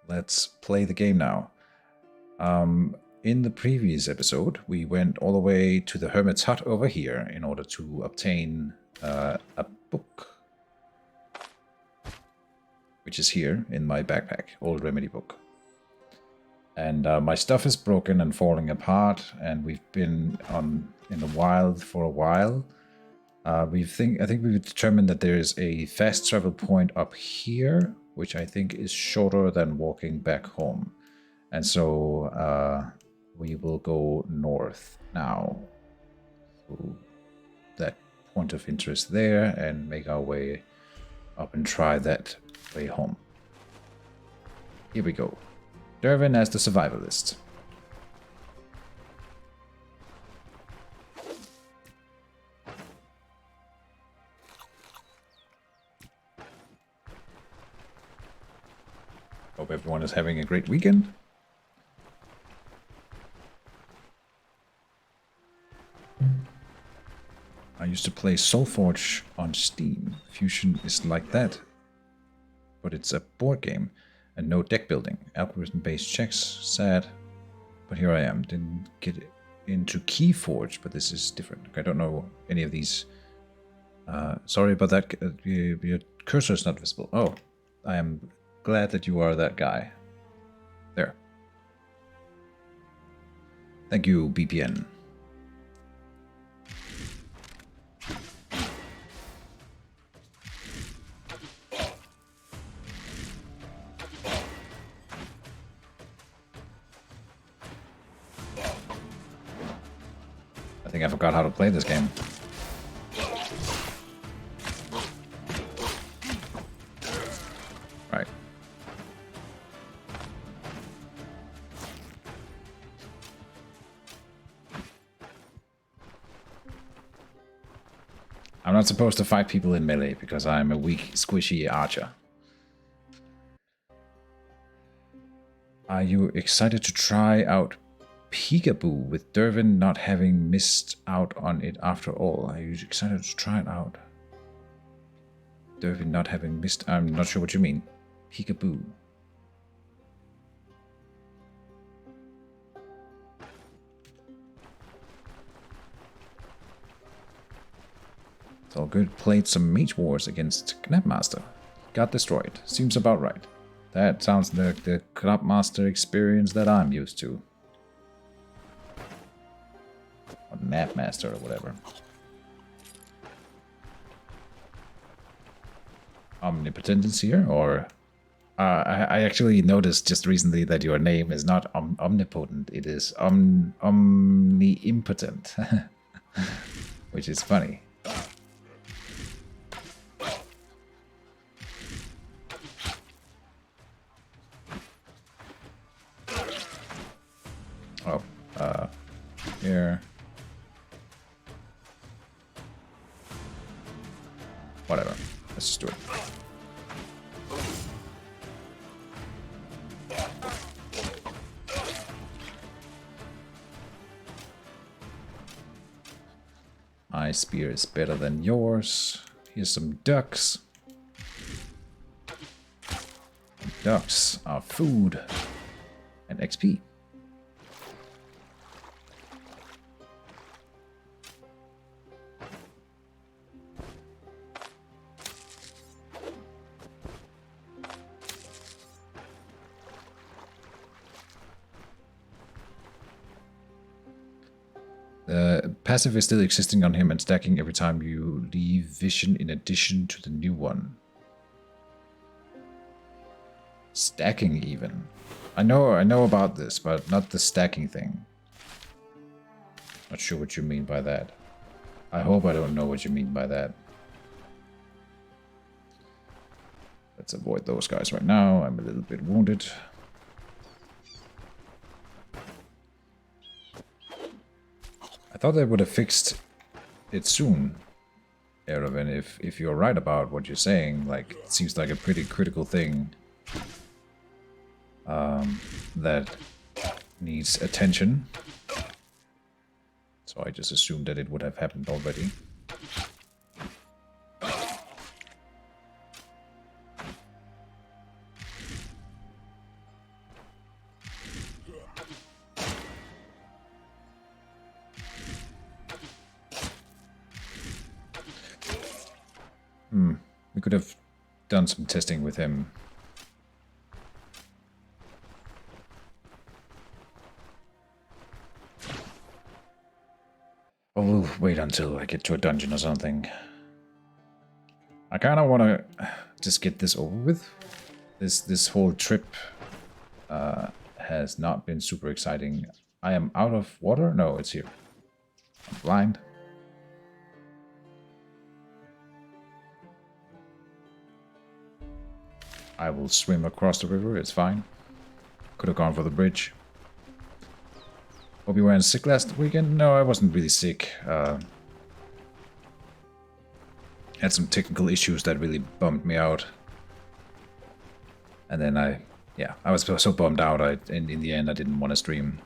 let's play the game now. In the previous episode, we went all the way to the Hermit's Hut over here in order to obtain a book, which is here in my backpack, Old Remedy book. And my stuff is broken and falling apart, and we've been in the wild for a while. I think we've determined that there is a fast travel point up here, which I think is shorter than walking back home. And so we will go north now. So that point of interest there, and make our way up and try that way home. Here we go. Dervin as the Survivalist. Hope everyone is having a great weekend. I used to play Soulforge on Steam. Fusion is like that, but it's a board game and no deck building. Algorithm-based checks, sad, but here I am. Didn't get into Keyforge, but this is different. I don't know any of these. Sorry about that. Your cursor is not visible. Oh, I am glad that you are that guy. There. Thank you, BPN. I think I forgot how to play this game. Right. I'm not supposed to fight people in melee because I'm a weak, squishy archer. Are you excited to try out Peekaboo with Dervin not having missed out on it after all? Are you excited to try it out? Dervin not having missed... I'm not sure what you mean. Peekaboo. It's all good. Played some Mage Wars against Knapmaster. Got destroyed. Seems about right. That sounds like the Knapmaster experience that I'm used to. Or Knapmaster or whatever. Omnipotent is here, or... I actually noticed just recently that your name is not omnipotent, it is omni-impotent. Which is funny. Oh, here. Whatever. Let's just do it. My spear is better than yours. Here's some ducks. Ducks are food and XP. The passive is still existing on him and stacking every time you leave vision in addition to the new one. Stacking even. I know about this, but not the stacking thing. Not sure what you mean by that. I hope I don't know what you mean by that. Let's avoid those guys right now. I'm a little bit wounded. I thought they would have fixed it soon, Erevan, if you're right about what you're saying. Like, it seems like a pretty critical thing that needs attention. So I just assumed that it would have happened already. could have done some testing with him. Oh, we'll wait until I get to a dungeon or something. I kind of want to just get this over with. This whole trip has not been super exciting. I am out of water? No, it's here. I'm blind. I will swim across the river, it's fine. Could have gone for the bridge. Hope you weren't sick last weekend? No, I wasn't really sick. Had some technical issues that really bummed me out. And then I was so bummed out, in the end I didn't want to stream.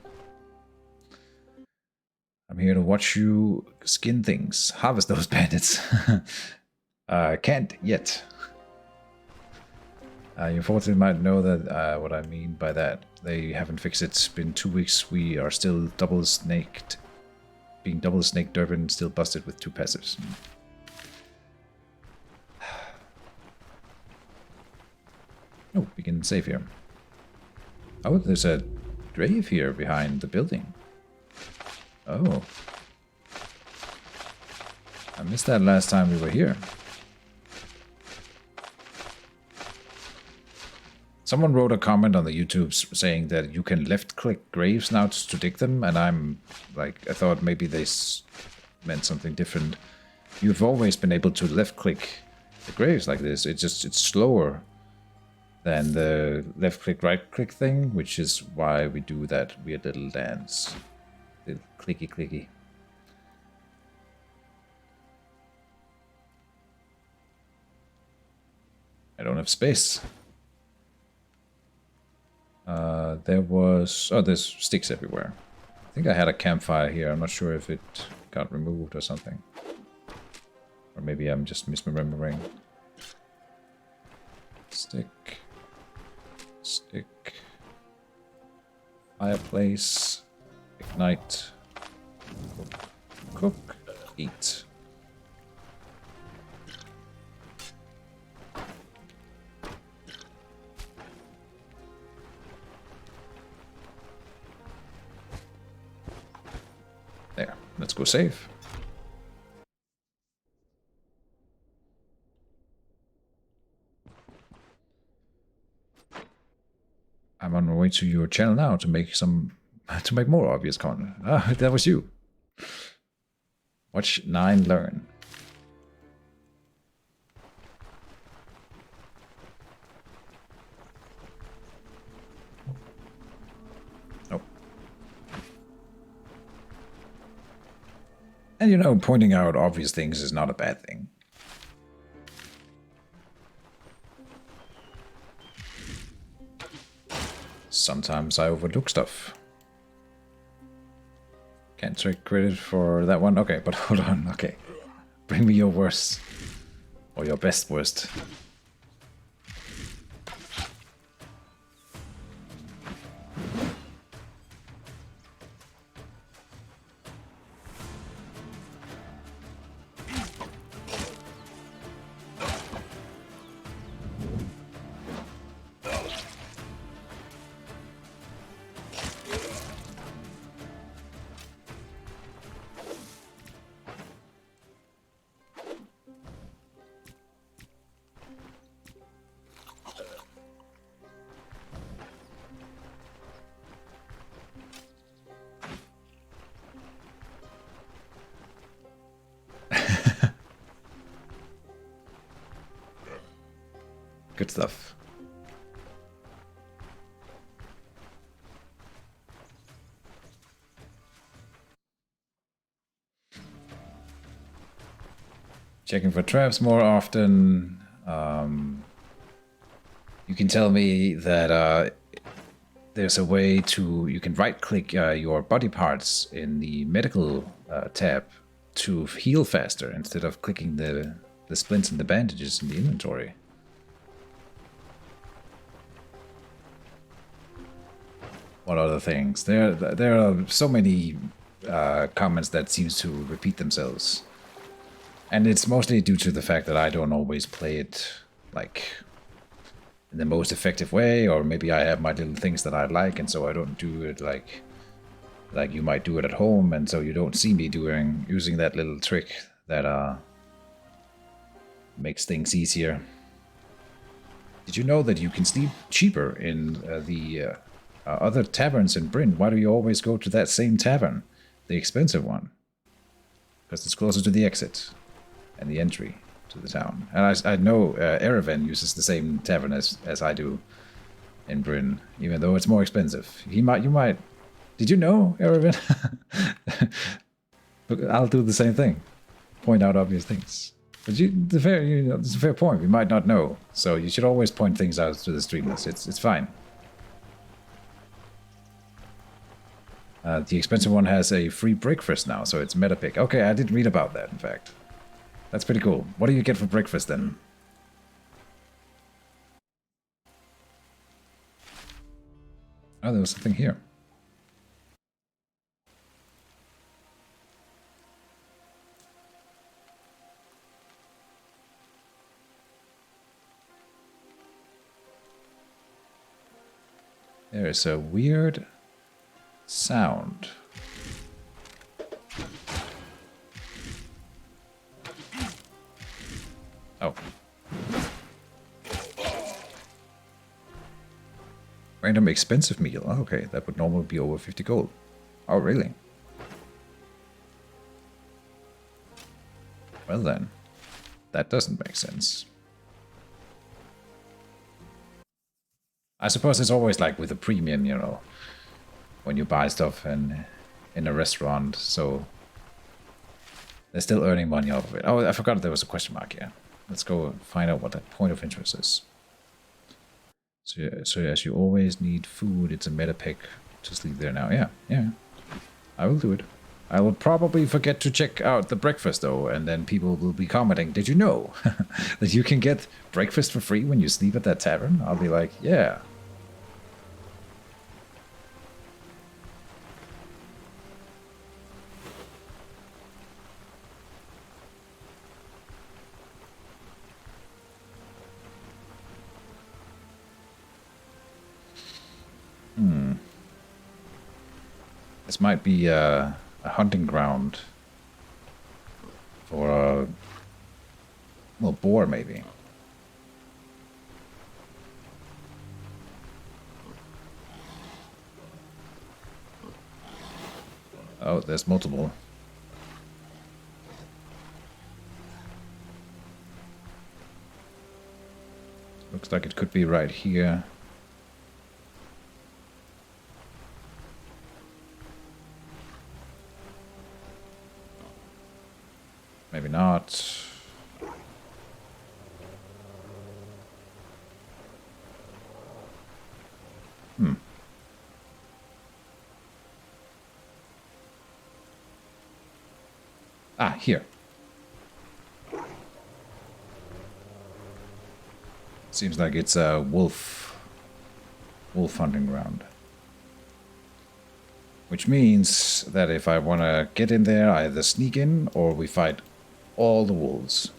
I'm here to watch you skin things. Harvest those bandits. Can't yet. You unfortunately might know that what I mean by that. They haven't fixed it. It's been 2 weeks. We are still double snaked. Being double snaked Durbin, still busted with 2 passives. Oh, we can save here. Oh, there's a grave here behind the building. Oh. I missed that last time we were here. Someone wrote a comment on the YouTube saying that you can left-click graves now to dig them, and I'm like, I thought maybe they meant something different. You've always been able to left-click the graves like this. It's slower than the left-click, right-click thing, which is why we do that weird little dance. The clicky clicky. I don't have space. There's sticks everywhere. I think I had a campfire here. I'm not sure if it got removed or something. Or maybe I'm just misremembering. Stick. Stick. Fireplace. Ignite. Cook. Eat. There. Let's go save. I'm on my way to your channel now to make more obvious content. Ah, that was you. Watch 9 learn. Oh. And you know, pointing out obvious things is not a bad thing. Sometimes I overlook stuff. Can't take credit for that one. Okay, but hold on. Okay. Bring me your worst. Or your best worst. Good stuff. Checking for traps more often. You can tell me that there's a way to... You can right-click your body parts in the medical tab to heal faster instead of clicking the splints and the bandages in the inventory. What other things? There are so many comments that seems to repeat themselves. And it's mostly due to the fact that I don't always play it, like, in the most effective way, or maybe I have my little things that I like, and so I don't do it like you might do it at home, and so you don't see me using that little trick that makes things easier. Did you know that you can sleep cheaper in the other taverns in Bryn? Why do you always go to that same tavern, the expensive one? Because it's closer to the exit and the entry to the town. And I know Ereven uses the same tavern as I do in Bryn, even though it's more expensive. You might. Did you know, Ereven? Look, I'll do the same thing. Point out obvious things. But it's a fair point. We might not know, so you should always point things out to the streamers. It's fine. The expensive one has a free breakfast now, so it's meta pick. Okay, I did read about that, in fact. That's pretty cool. What do you get for breakfast, then? Oh, there was something here. There's a weird sound. Oh. Random expensive meal. Oh, okay, that would normally be over 50 gold. Oh, really? Well then, that doesn't make sense. I suppose it's always like with a premium, you know, when you buy stuff in a restaurant, so they're still earning money off of it. Oh, I forgot there was a question mark here. Let's go find out what that point of interest is. So as you always need food, it's a meta pick to sleep there now. Yeah. I will do it. I will probably forget to check out the breakfast, though, and then people will be commenting, did you know that you can get breakfast for free when you sleep at that tavern? I'll be like, yeah. This might be a hunting ground for a well, boar, maybe. Oh, there's multiple. Looks like it could be right here. Maybe not. Ah, here. Seems like it's a wolf hunting ground. Which means that if I want to get in there, I either sneak in or we fight all the wolves.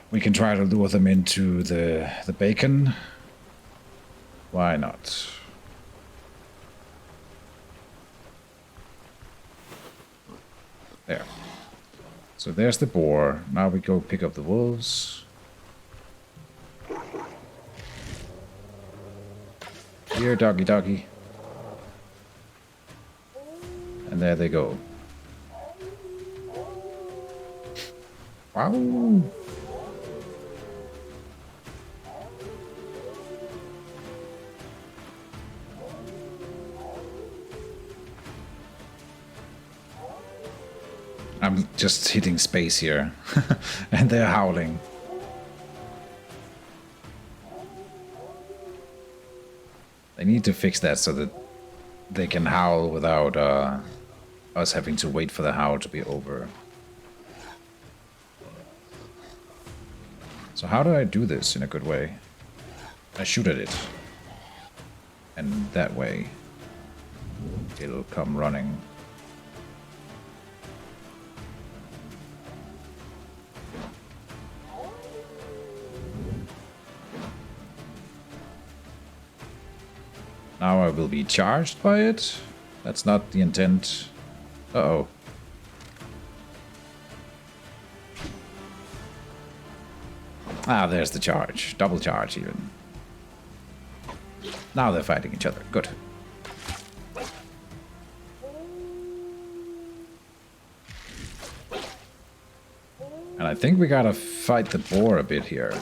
We can try to lure them into the bacon. Why not? There. So there's the boar. Now we go pick up the wolves. Here, doggy doggy. And there they go. Wow. I'm just hitting space here. And they're howling. They need to fix that so that they can howl without us having to wait for the howl to be over. So how do I do this in a good way? I shoot at it. And that way it'll come running. Now I will be charged by it. That's not the intent. Uh-oh. Ah, there's the charge. Double charge, even. Now they're fighting each other. Good. And I think we gotta fight the boar a bit here.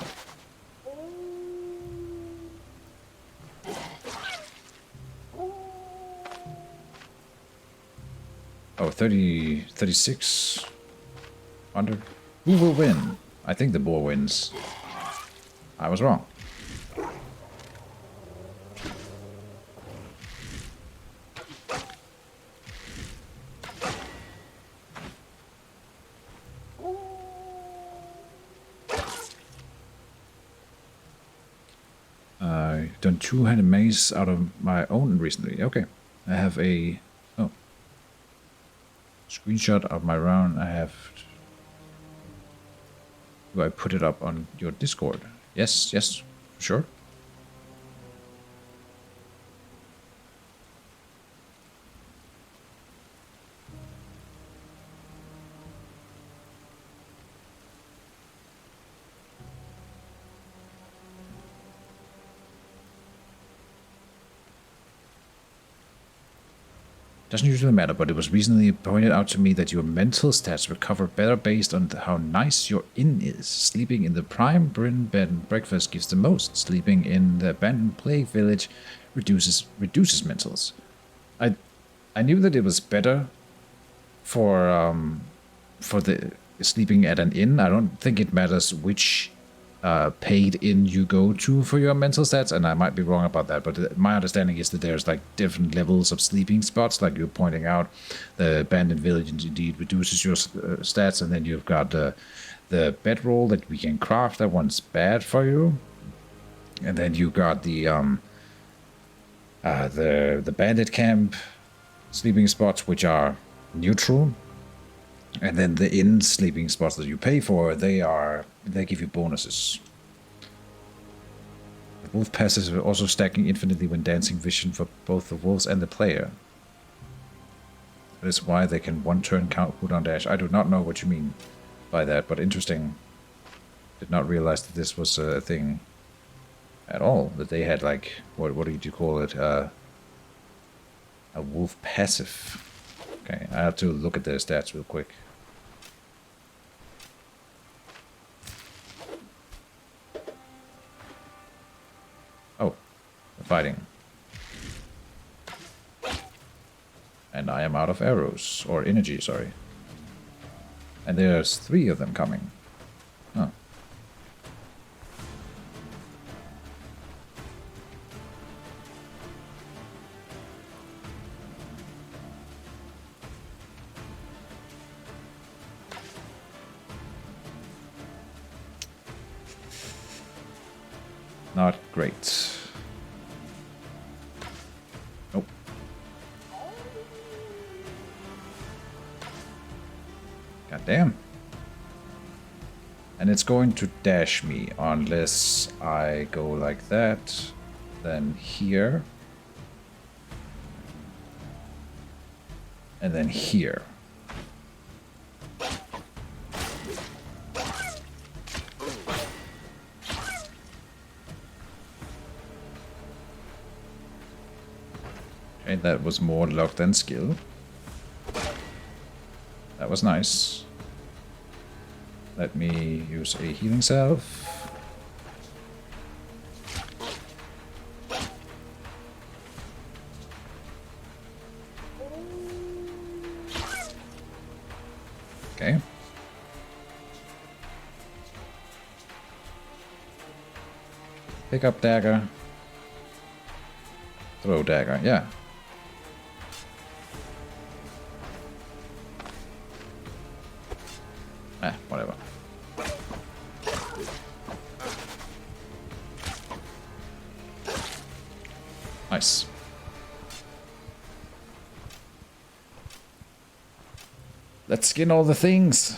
Oh, 36 under. Who will win? I think the boar wins. I was wrong. I've done two-handed mace out of my own recently. Okay. I have a... Oh. Screenshot of my round. I have... Do I put it up on your Discord? Yes, yes, sure. Doesn't usually matter, but it was recently pointed out to me that your mental stats recover better based on how nice your inn is. Sleeping in the prime bed and breakfast gives the most. Sleeping in the abandoned plague village reduces mentals. I knew that it was better for the sleeping at an inn. I don't think it matters which paid inn you go to for your mental stats, and I might be wrong about that, but my understanding is that there's like different levels of sleeping spots, like you're pointing out. The abandoned village indeed reduces your stats, and then you've got the bedroll that we can craft. That one's bad for you, and then you got the bandit camp sleeping spots, which are neutral. And then the inn sleeping spots that you pay for, they give you bonuses. The wolf passes are also stacking infinitely when dancing vision for both the wolves and the player. That is why they can one turn count cooldown dash. I do not know what you mean by that, but interesting. Did not realize that this was a thing at all. That they had like, what did you call it? A wolf passive. Okay, I have to look at their stats real quick. Oh, they're fighting. And I am out of arrows, or energy, sorry. And there's 3 of them coming. Huh. Not great. Nope. God damn. And it's going to dash me unless I go like that, then here, and then here. That was more luck than skill. That was nice. Let me use a healing salve. Okay. Pick up dagger. Throw dagger, yeah. Whatever. Nice. Let's skin all the things.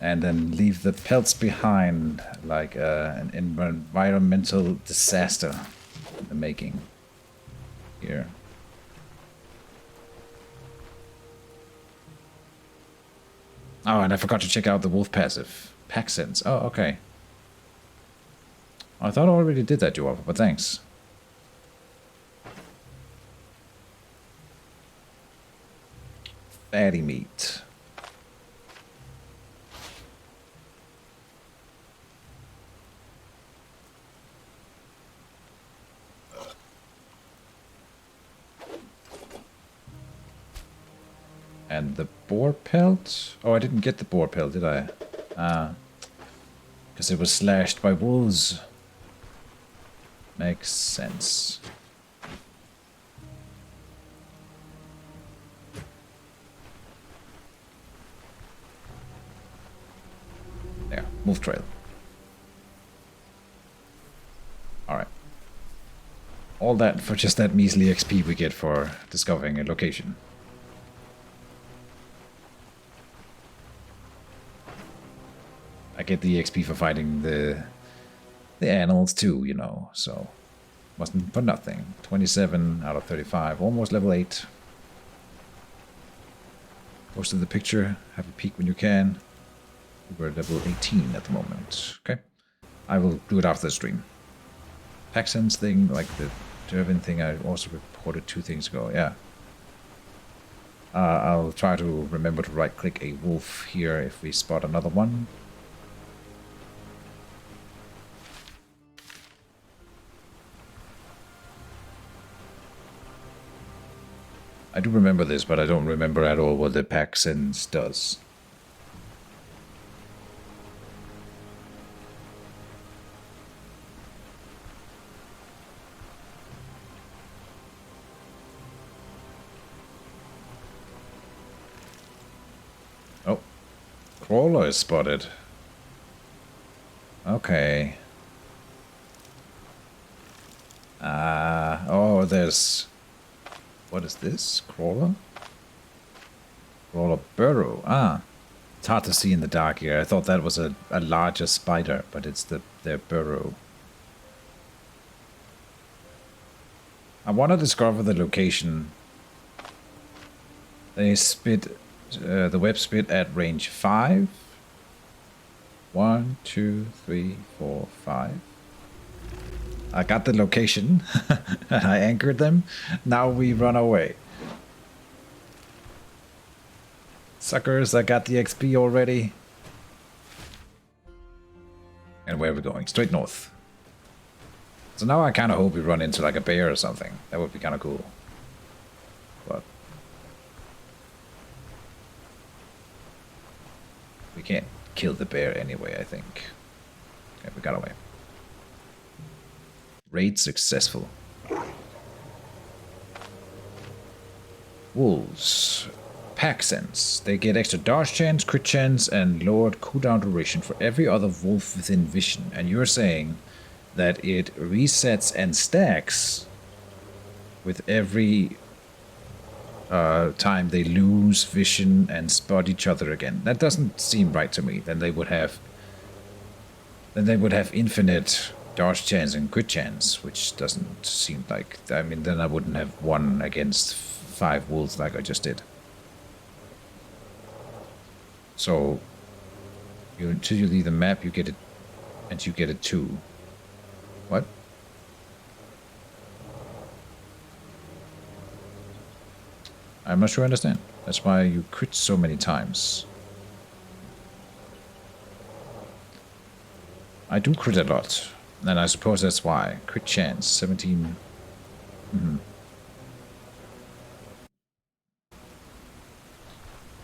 and then leave the pelts behind like an environmental disaster in the making. Here. Oh, and I forgot to check out the wolf passive. Pack sense. Oh, okay. I thought I already did that, Joel, but thanks. Fatty meat. And the boar pelt? Oh, I didn't get the boar pelt, did I? Because it was slashed by wolves. Makes sense. There, move trail. Alright. All that for just that measly XP we get for discovering a location. I get the XP for fighting the animals too, you know, so wasn't for nothing. 27 out of 35, almost level 8. Posted the picture, have a peek when you can. We're level 18 at the moment. Okay, I will do it after the stream. Paxen's thing, like the Dervin thing, I also reported 2 things ago, yeah. I'll try to remember to right-click a wolf here if we spot another one. I do remember this, but I don't remember at all what the pack sense does. Oh, crawler is spotted. Okay. Oh, there's... What is this? Crawler? Crawler burrow. Ah. It's hard to see in the dark here. I thought that was a larger spider, but it's their burrow. I want to discover the location. They spit... the web spit at range 5. 1, 2, 3, 4, 5. I got the location. I anchored them. Now we run away. Suckers, I got the XP already. And where are we going? Straight north. So now I kind of hope we run into like a bear or something. That would be kind of cool. But we can't kill the bear anyway, I think. Okay, we got away. Raid successful. Wolves. Pack sense. They get extra dodge chance, crit chance, and lowered cooldown duration for every other wolf within vision. And you're saying that it resets and stacks with every time they lose vision and spot each other again. That doesn't seem right to me. Then they would have infinite dodge chance and crit chance, which doesn't seem like... I mean, then I wouldn't have won against 5 wolves like I just did. So, until you leave the map, you get it, and you get it too. What? I'm not sure I understand. That's why you crit so many times. I do crit a lot. And I suppose that's why. Crit chance, 17. I'm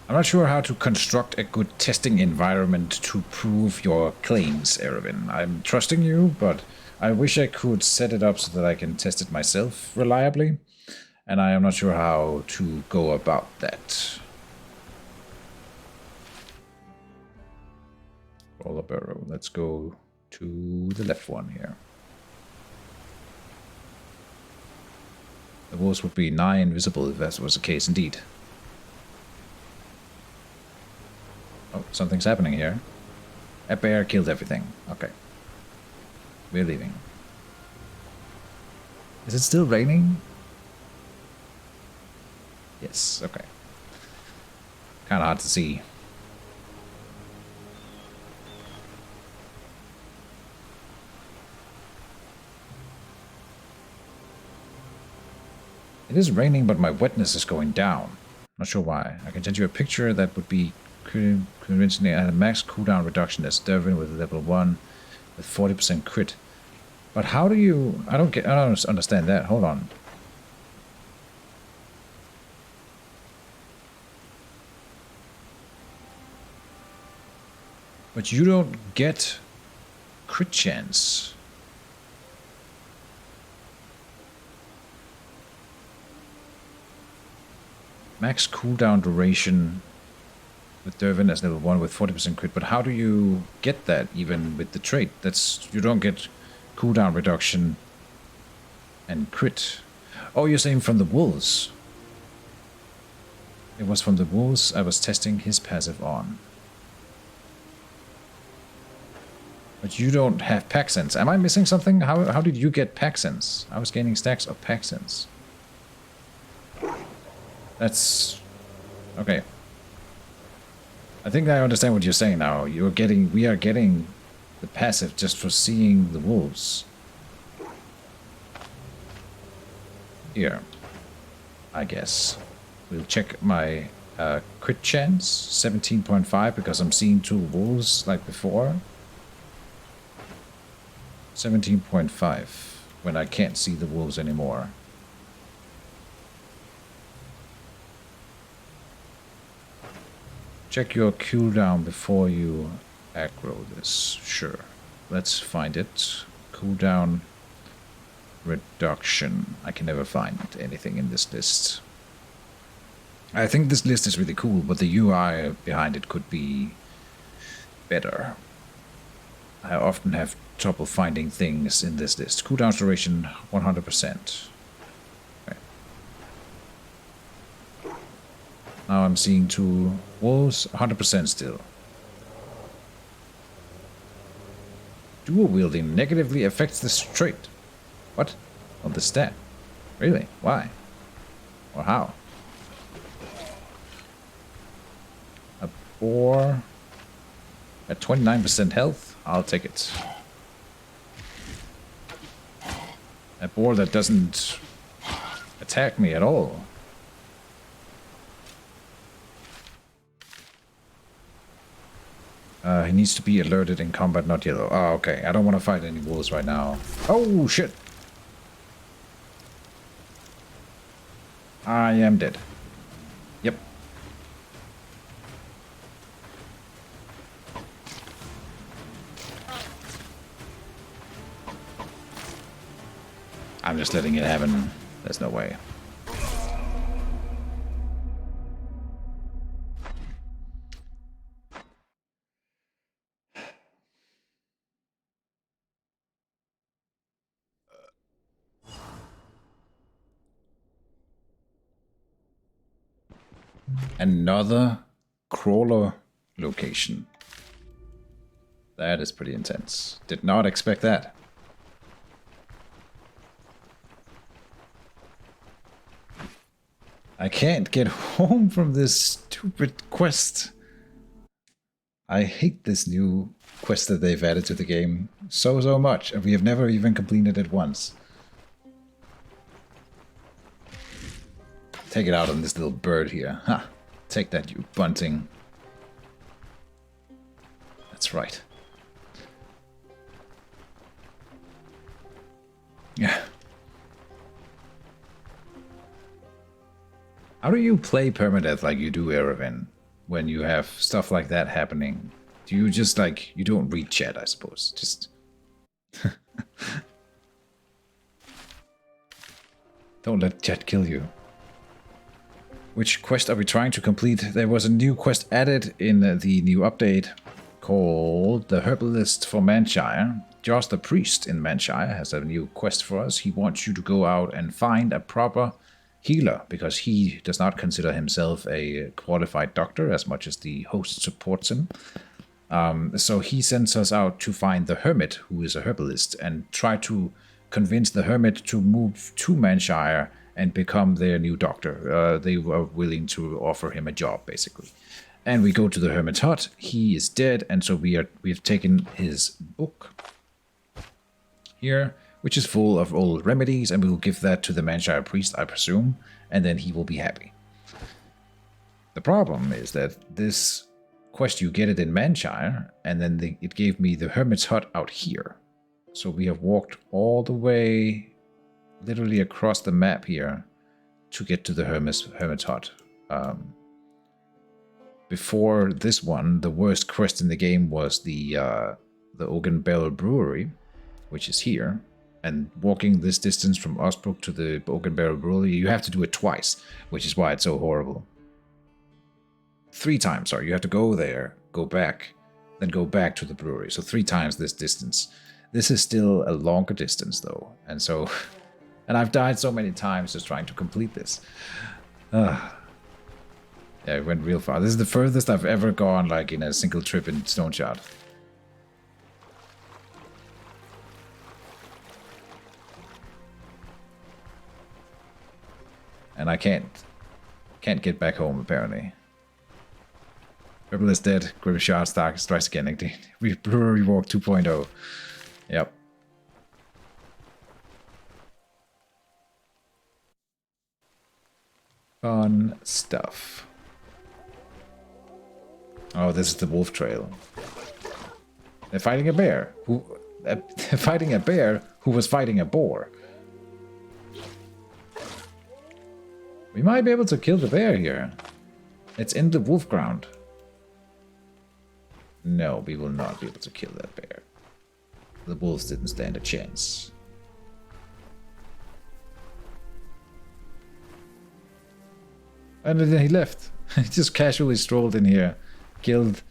not sure how to construct a good testing environment to prove your claims, Erwin. I'm trusting you, but I wish I could set it up so that I can test it myself reliably. And I am not sure how to go about that. Roller burrow. Let's go to the left one here. The wolves would be nigh invisible if that was the case indeed. Oh, something's happening here. A bear killed everything. Okay. We're leaving. Is it still raining? Yes, okay. Kind of hard to see. It is raining, but my wetness is going down. Not sure why. I can send you a picture that would be convincingly at a max cooldown reduction as Dervin with level 1 with 40% crit. But how do you... I don't understand that. Hold on. But you don't get crit chance. Max cooldown duration with Dervin as level 1 with 40% crit. But how do you get that even with the trait? That's... You don't get cooldown reduction and crit. Oh, you're saying from the wolves. It was from the wolves I was testing his passive on. But you don't have pack sense. Am I missing something? How did you get pack sense? I was gaining stacks of pack sense. That's... okay. I think I understand what you're saying now. We are getting the passive just for seeing the wolves. Here. I guess. We'll check my crit chance. 17.5 because I'm seeing 2 wolves like before. 17.5 when I can't see the wolves anymore. Check your cooldown before you aggro this. Sure. Let's find it. Cooldown reduction. I can never find anything in this list. I think this list is really cool, but the UI behind it could be better. I often have trouble finding things in this list. Cooldown duration 100%. Okay. Now I'm seeing 2 wolves, 100% still. Dual wielding negatively affects this trait. What? On the stat? Really? Why? Or how? A boar at 29% health? I'll take it. A boar that doesn't attack me at all. He needs to be alerted in combat, not yellow. Oh, okay. I don't want to fight any wolves right now. Oh, shit. I am dead. Yep. I'm just letting it happen. There's no way. Another crawler location. That is pretty intense. Did not expect that. I can't get home from this stupid quest. I hate this new quest that they've added to the game so much, and we have never even completed it once. Take it out on this little bird here. Ha! Take that, you bunting. That's right. Yeah. How do you play permadeath like you do Erevan when you have stuff like that happening? Do you just like, you don't read chat, I suppose? Just... don't let chat kill you. Which quest are we trying to complete? There was a new quest added in the new update called the Herbalist for Manshire. Josh the Priest in Manshire has a new quest for us. He wants you to go out and find a proper healer, because he does not consider himself a qualified doctor as much as the host supports him. So he sends us out to find the hermit, who is a herbalist, and try to convince the hermit to move to Manshire and become their new doctor. They were willing to offer him a job, basically. And we go to the hermit's hut. He is dead, and so we've taken his book here, which is full of old remedies, and we will give that to the Manshire priest, I presume, and then he will be happy. The problem is that this quest, you get it in Manshire, and then it gave me the hermit's hut out here. So we have walked all the way, literally across the map here, to get to the hermit's hut. Before this one, the worst quest in the game was the Oaken Barrel Brewery, which is here. And walking this distance from Osbrook to the Oaken Barrel Brewery, you have to do it twice, which is why it's so horrible. 3 times, sorry. You have to go there, go back, then go back to the brewery. So 3 times this distance. This is still a longer distance, though. And so... And I've died so many times just trying to complete this. Yeah, it went real far. This is the furthest I've ever gone, like, in a single trip in Stoneshard. And I can't get back home, apparently. Rebel is dead. Grimm's Shard strikes again. Brewery Walk 2.0. Yep. Fun stuff. Oh, this is the wolf trail. They're fighting a bear. They're fighting a bear who was fighting a boar. We might be able to kill the bear here. It's in the wolf ground. No, we will not be able to kill that bear. The wolves didn't stand a chance. And then he left. He just casually strolled in here, killed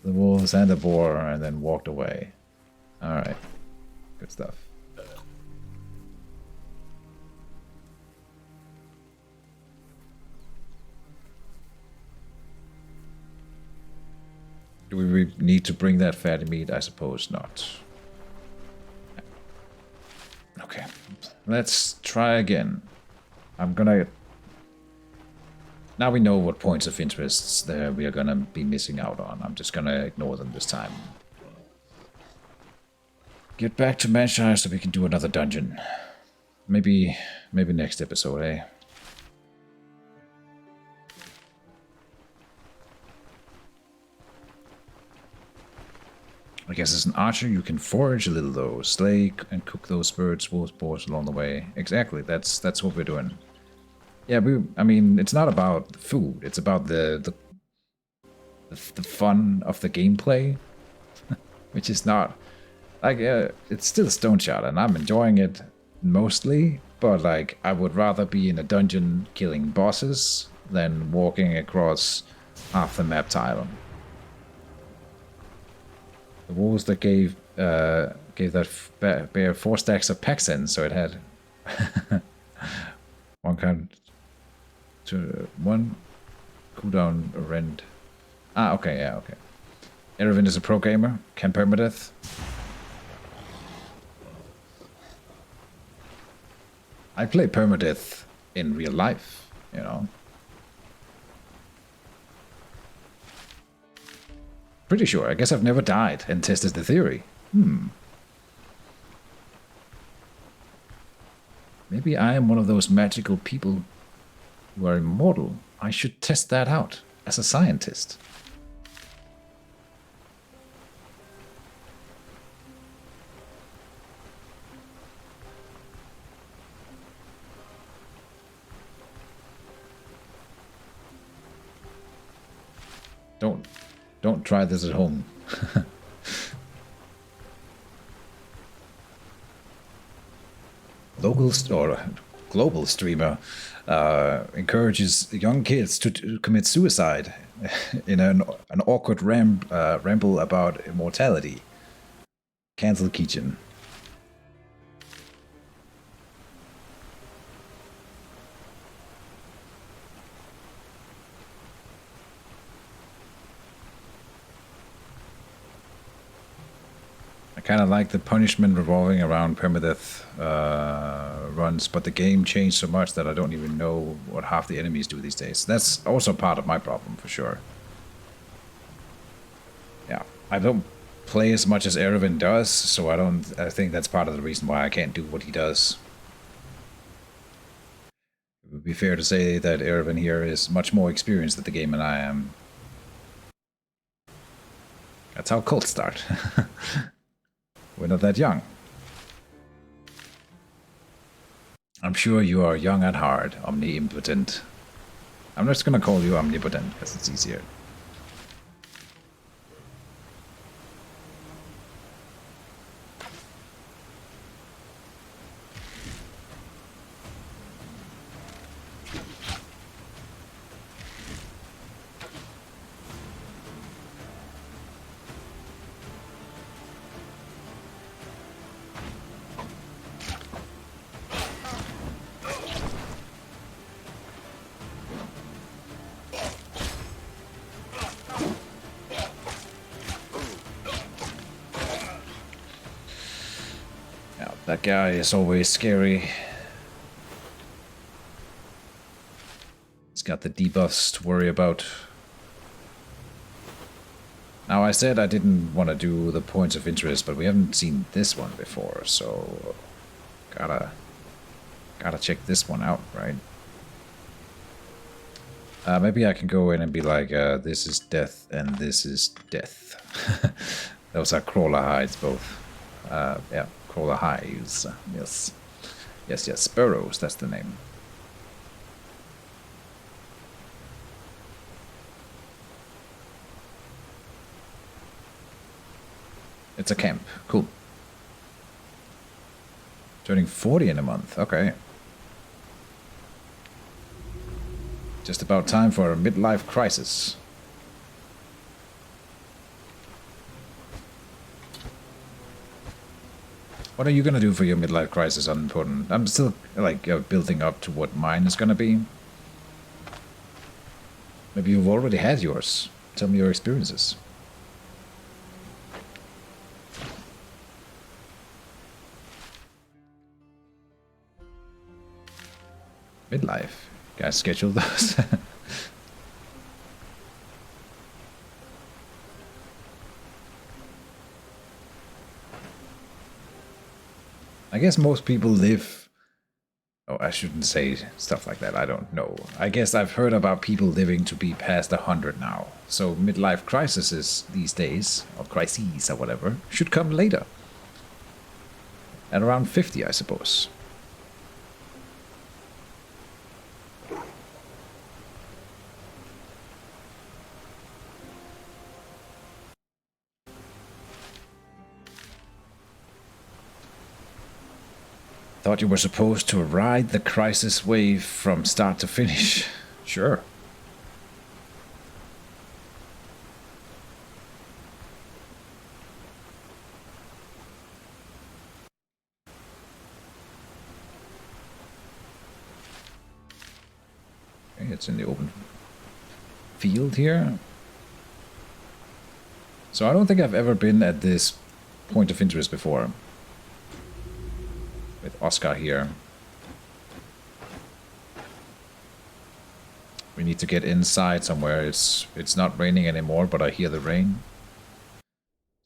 the wolves and the boar, and then walked away. Alright. Good stuff. Do we need to bring that fatty meat? I suppose not. Okay. Let's try again. I'm gonna... Now we know what points of interests there we are gonna be missing out on. I'm just gonna ignore them this time. Get back to Manshire so we can do another dungeon. Maybe next episode, eh? I guess as an archer you can forage a little though, slay and cook those birds, wolves, boars along the way. Exactly, that's what we're doing. Yeah, I mean, it's not about the food. It's about the fun of the gameplay, which is not like it's still Stoneshard, and I'm enjoying it mostly. But like, I would rather be in a dungeon killing bosses than walking across half the map tile. The wolves that gave that bear 4 stacks of Paxen, so it had one cooldown rend. Ah, okay, yeah, okay. Erevin is a pro gamer, can permadeath. I play permadeath in real life, you know. Pretty sure. I guess I've never died and tested the theory. Maybe I am one of those magical people who are immortal. I should test that out as a scientist. Don't try this at home. Local or global streamer encourages young kids to commit suicide in an awkward ramble about immortality. Cancel Keejchen. kind of like the punishment revolving around permadeath runs, but the game changed so much that I don't even know what half the enemies do these days. That's also part of my problem, for sure. Yeah, I don't play as much as Erevin does, so I think that's part of the reason why I can't do what he does. It would be fair to say that Erevin here is much more experienced at the game than I am. That's how cults start. We're not that young. I'm sure you are young at heart, omnipotent. I'm just gonna call you omnipotent because it's easier. That guy is always scary. He's got the debuffs to worry about. Now, I said I didn't want to do the points of interest, but we haven't seen this one before, so gotta check this one out, right? Maybe I can go in and be like, this is death and this is death. Those are crawler hides both. Yeah. Crawler hives, yes. Yes, burrows, that's the name. It's a camp, cool. Turning 40 in a month, okay. Just about time for a midlife crisis. What are you gonna do for your midlife crisis, unimportant? I'm still, like, building up to what mine is gonna be. Maybe you've already had yours. Tell me your experiences. Midlife. You guys schedule those? I guess most people live... Oh, I shouldn't say stuff like that, I don't know. I guess I've heard about people living to be past 100 now. So midlife crises these days, or crises or whatever, should come later. At around 50, I suppose. Thought you were supposed to ride the crisis wave from start to finish. Sure. Okay, it's in the open field here. So I don't think I've ever been at this point of interest before. With Oscar here. We need to get inside somewhere. It's not raining anymore, but I hear the rain.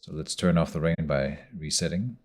So let's turn off the rain by resetting.